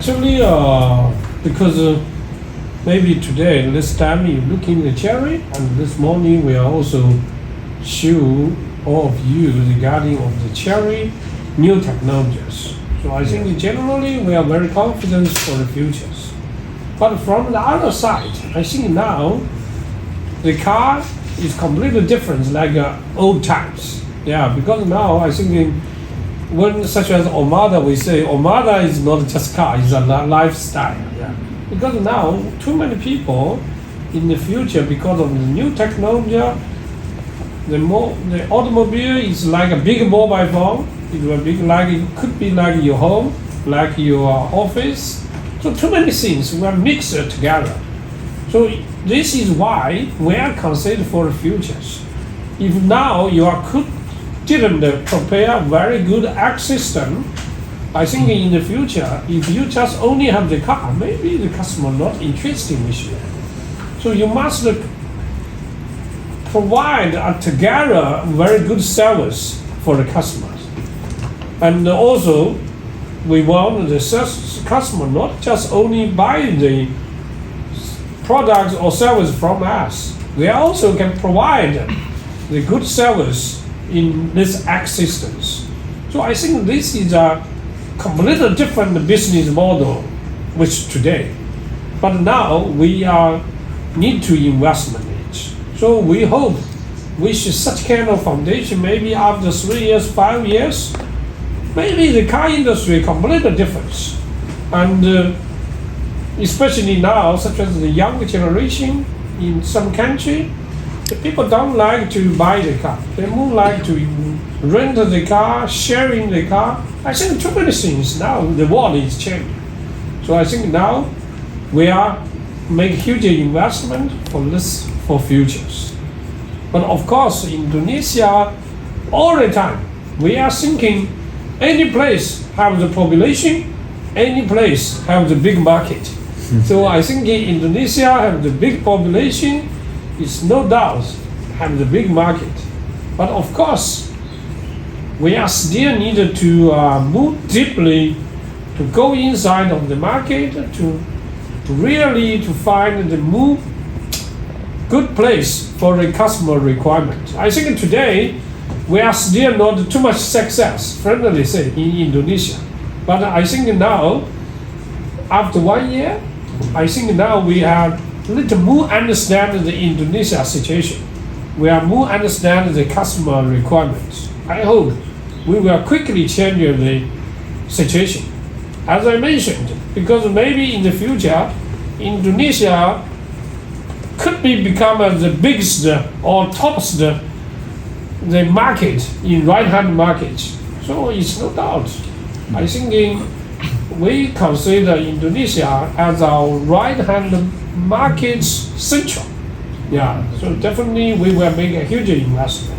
Actually, because maybe today, this time you're looking at Chery, and this morning we are also show all of you regarding of the Chery new technologies. So I think generally we are very confident for the futures. But from the other side, I think now the car is completely different like old times. Yeah, because now I think when such as Omada, we say Omada is not just car, it's a lifestyle. Yeah. Because now too many people in the future, because of the new technology, the automobile is like a big mobile phone. It will be like, it could be like your home, like your office. So too many things were mixed together. So this is why we are considered for the futures. If now you didn't prepare very good X system, I think in the future, if you just only have the car, maybe the customer not interested with you. So you must provide together very good service for the customers. And also, we want the customer not just only buy the products or service from us, we also can provide the good service in this X systems. So I think this is a completely different business model which today. But now we need to investment in it. So we hope with such kind of foundation, maybe after 3 years, 5 years, maybe the car industry completely different. And especially now, such as the younger generation in some country, the people don't like to buy the car. They more like to rent the car, sharing the car. I think too many things now. The world is changing. So I think now we are make huge investment for this for futures. But of course, Indonesia, all the time we are thinking any place have the population, any place have the big market. So I think in Indonesia have the big population. It's no doubt have the big market, but of course we are still needed to move deeply to go inside of the market to really to find the good place for the customer requirement. I think today we are still not too much success, friendly say, in Indonesia, but I think now after 1 year, I think now we have little more understand the Indonesia situation. We are more understand the customer requirements. I hope we will quickly change the situation. As I mentioned, because maybe in the future, Indonesia could become the biggest or toppest the market in right-hand market. So it's no doubt. I think we consider Indonesia as our right-hand market central. Yeah, so definitely we will make a huge investment.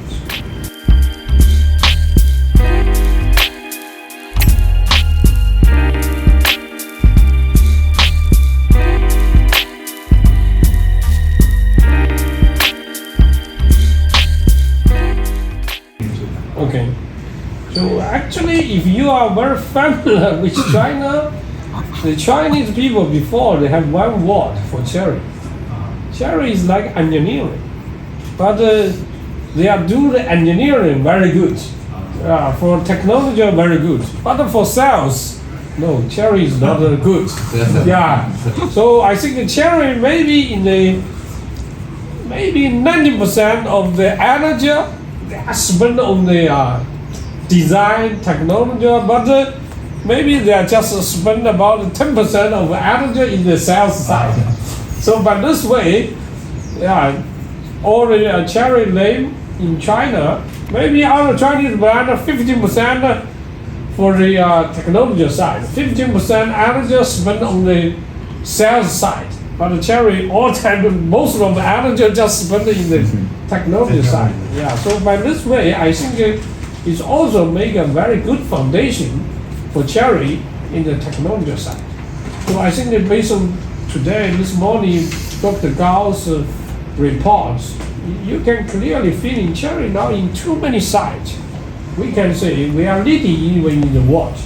Okay, so actually if you are very familiar with China, the Chinese people before they have one word for Chery. Chery is like engineering, but they are do the engineering very good. For technology very good, but for sales, no, Chery is not good. Yeah, so I think the Chery maybe in the 90% of the energy they are spent on the design technology, but maybe they are just spend about 10% of energy in the sales side. So by this way, yeah, all the Chery name in China, maybe other Chinese brand 15% for the technology side, 15% energy spent on the sales side. But the Chery all time, most of the energy just spent in the technology side. Yeah, so by this way, I think it's also make a very good foundation for Chery in the technology side. So I think that based on today, this morning, Dr. Gao's reports, you can clearly feel in Chery now in too many sides. We can say we are leading even in the world.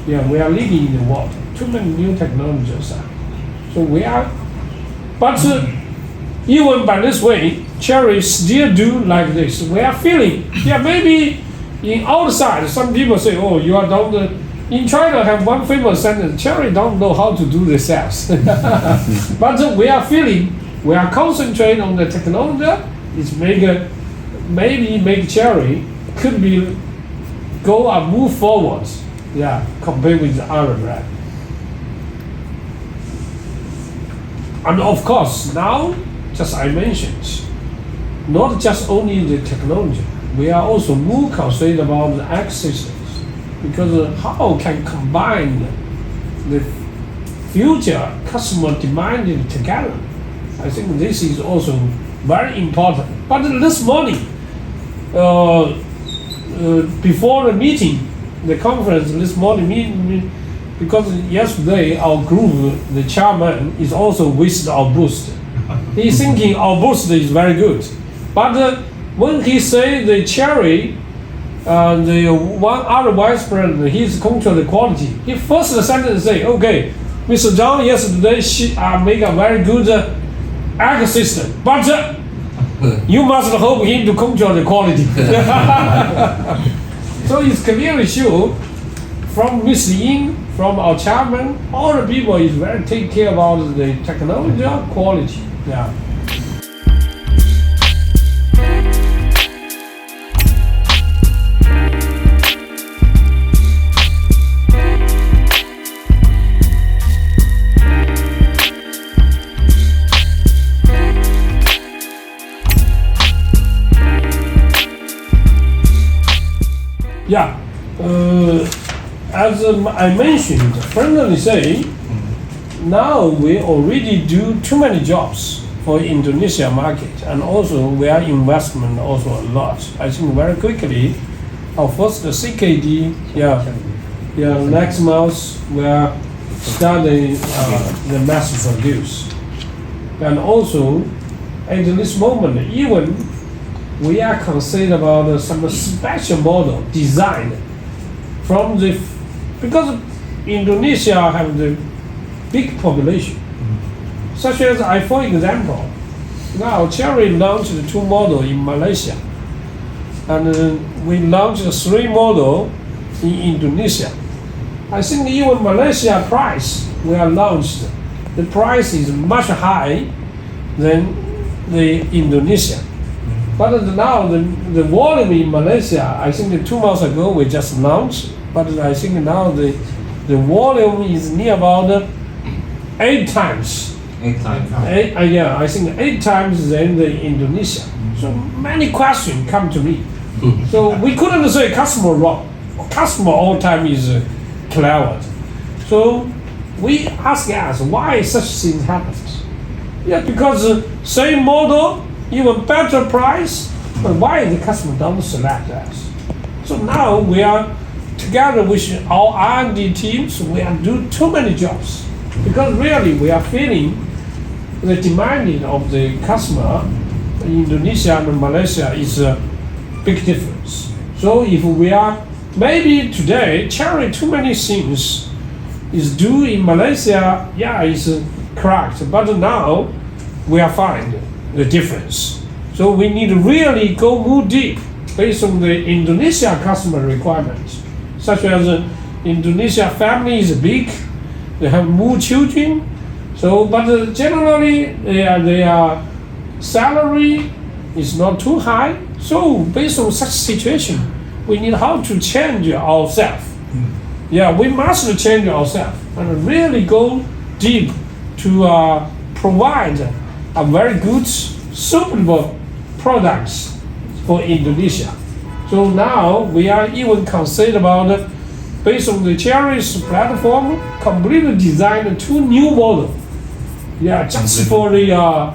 Yeah, we are leading in the world. too many new technologies. So we are, but even by this way, Chery still do like this. We are feeling, maybe in outside, some people say, oh, you are down the, in China have one famous sentence, Chery don't know how to do the sales. But we are feeling, we are concentrating on the technology, it's maybe make Chery could be go and move forward, compared with the other brand. And of course, now, just I mentioned, not just only the technology, we are also more concerned about the accessories, because how can combine the future customer demanding together. I think this is also very important. But this morning, before the meeting, the conference this morning, because yesterday our group, the chairman, is also with our booth. He's thinking our booth is very good. But when he say the Chery, the one other vice president, he's control the quality. He first sentence say, okay, Mr. Zhang yesterday she make a very good ecosystem, but you must hope him to control the quality. So it's clearly show from Mr. Ying, from our chairman, all the people is very take care about the technology quality. As I mentioned, friendly say, now we already do too many jobs for Indonesia market, and also we are investment also a lot. I think very quickly, our first CKD, next month we are starting the mass produce, and also at this moment even we are concerned about some special model design from the, because Indonesia have the big population, such as for example, now Chery launched 2 models in Malaysia, and we launched 3 models in Indonesia. I think even Malaysia price we are launched, the price is much high than the Indonesia. But now the volume in Malaysia, I think 2 months ago we just launched, but I think now the volume is near about 8 times. 8 times. I think 8 times than the Indonesia. So many questions come to me. So we couldn't say customer wrong. Customer all time is clever. So we ask us why such things happens. Because same model, even better price, but why the customer don't select us? So now we are together with our R&D teams, we are doing too many jobs, because really we are feeling the demanding of the customer in Indonesia and Malaysia is a big difference. So if we are, maybe today, Chery too many things is due in Malaysia, it's correct, but now we are find the difference. So we need to really go more deep based on the Indonesia customer requirements, such as Indonesia family is big, they have more children, so but generally their salary is not too high. So based on such situation, we need how to change ourselves. We must change ourselves and really go deep to provide a very good, suitable products for Indonesia. So now we are even concerned about, based on the Chery's platform, completely design 2 new models. Just for the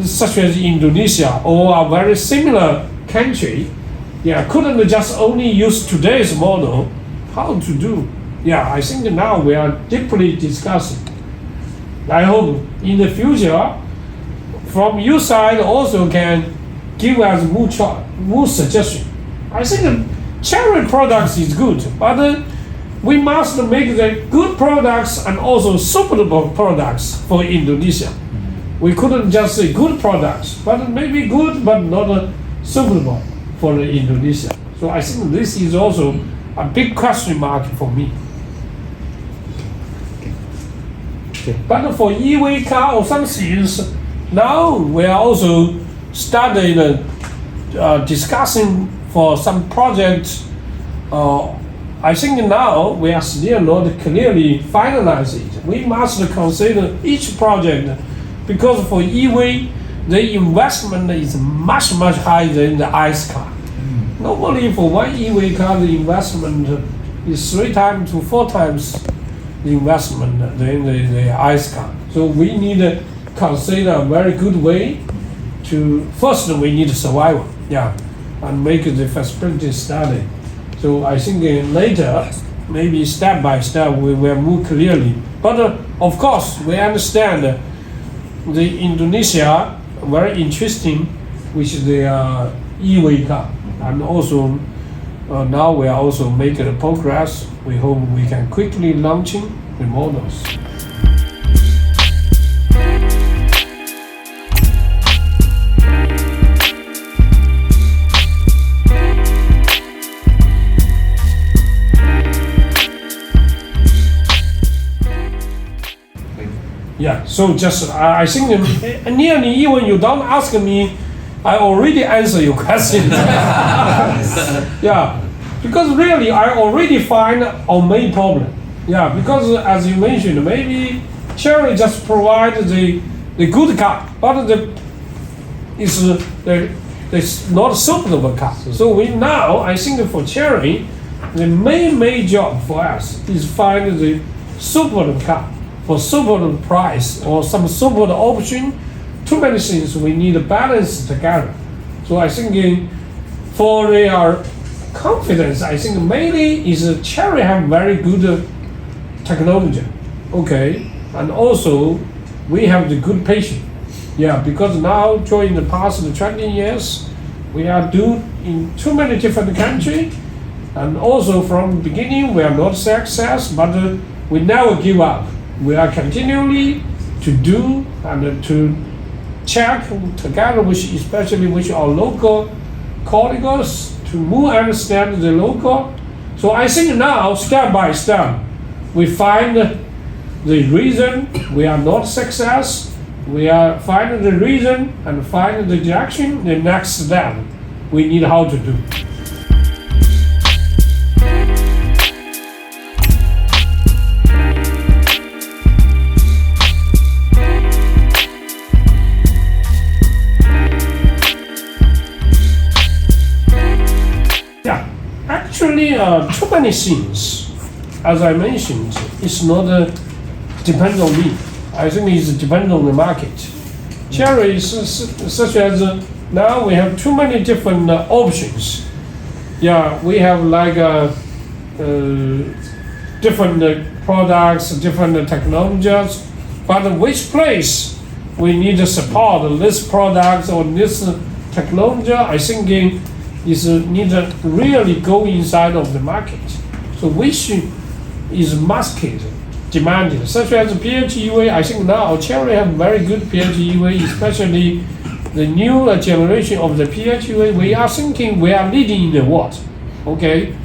such as Indonesia or a very similar country. Couldn't just only use today's model. How to do? I think now we are deeply discussing. I hope in the future, from your side also can give us more suggestion. I think Chery products is good, but we must make the good products and also suitable products for Indonesia. We couldn't just say good products, but maybe good but not suitable for Indonesia. So I think this is also a big question mark for me. Okay. But for EV car or some things, now we are also studying, discussing for some projects. I think now we are still not clearly finalized it. We must consider each project because for EV, the investment is much higher than the ICE car. Normally for one EV car, the investment is 3 times to 4 times the investment than the ICE car. So we need to consider a very good way to, first we need survival, and make the feasibility study. So I think later, maybe step by step, we will move clearly. But of course, we understand the Indonesia very interesting, which is the EV car, and also now we are also making progress. We hope we can quickly launching the models. Yeah, so just I think nearly even you don't ask me, I already answer your question. Yeah, because really I already find our main problem. Yeah, because as you mentioned, maybe Chery just provide the good car, but it's not suitable car. So we now I think for Chery, the main job for us is find the suitable car for suitable price or some suitable option. Too many things we need to balance together. So I think for their confidence, I think mainly is Chery have very good technology, okay, and also we have the good patient. Yeah, because now during the past 20 years, we are doing in too many different countries, and also from the beginning we are not success, but we never give up. We are continually to do and to check together with, especially with our local colleagues, to more understand the local. So I think now, step by step, we find the reason we are not success. We are finding the reason and find the direction. The next step, we need how to do. Actually, too many things, as I mentioned, it's not depend on me. I think it's depend on the market. Chery is such as now we have too many different options. Yeah, we have like different products, different technologies, but which place we need to support this product or this technology, I think is need to really go inside of the market. So which is market demanded, such as PHEV. I think now Chery have very good PHEV, especially the new generation of the PHEV. We are thinking we are leading in the world, okay?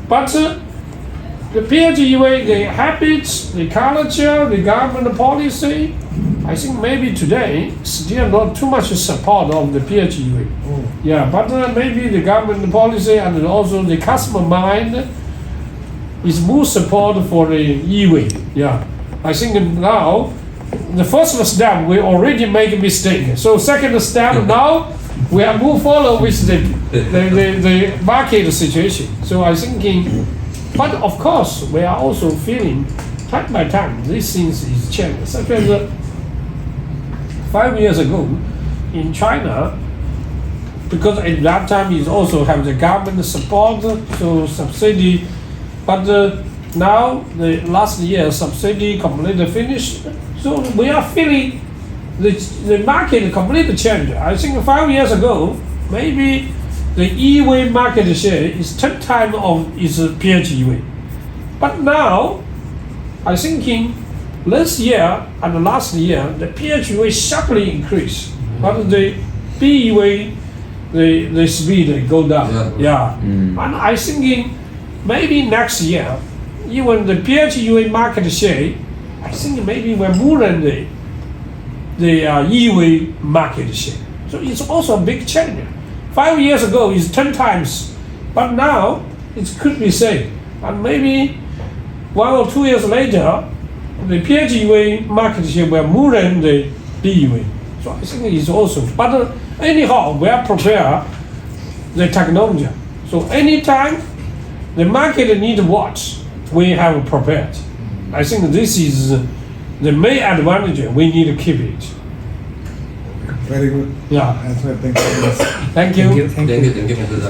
But the PHEV, the habits, the culture, the government policy, I think maybe today still not too much support of the PHEV. Yeah, but maybe the government policy and also the customer mind is more support for the EV. Yeah, I think now the first step we already make a mistake. So second step now we are move forward with the market situation. So I thinking, but of course we are also feeling time by time these things is changing. Such as 5 years ago in China, because at that time it also have the government support, so subsidy, but now the last year subsidy completely finished, so we are feeling the market completely changed. I think 5 years ago, maybe the EV market share is 10 times of its PHEV. But now, I thinking this year and last year, the PHEV sharply increased, but the BEV, the speed go down. Yeah. And I thinking maybe next year, even the PHEV market share, I think maybe we're more than the EV market share. So it's also a big change. 5 years ago it's 10 times, but now it could be same. And maybe 1 or 2 years later, the PHEV market share will more than the BEV. So I think it's also. But anyhow, we are prepared the technology. So anytime the market need what, we have prepared. I think this is the main advantage. We need to keep it. Very good. Yeah. Answer. Thank you. Thank you. Thank you. Thank you.